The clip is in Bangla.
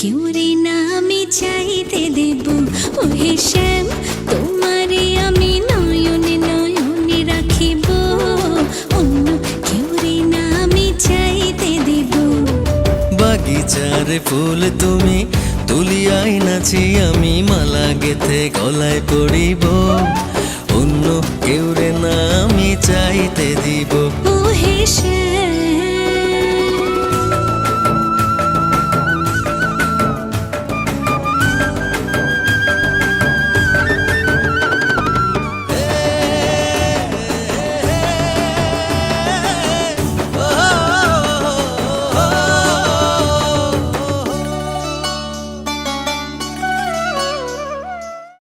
কেউ রে না আমি চাইতে দেব। ও হে শ্যাম, তোমারে আমি নয়নে নয়নে রাখিব, অন্য কেউ রে না আমি চাইতে দেব। বাগিচার ফুল তুমি তুলিয়াই নাচি আমি মালা গেথে গলায় পড়িব, অন্য কেউ রে না আমি চাইতে দিব। ও হে শ্যাম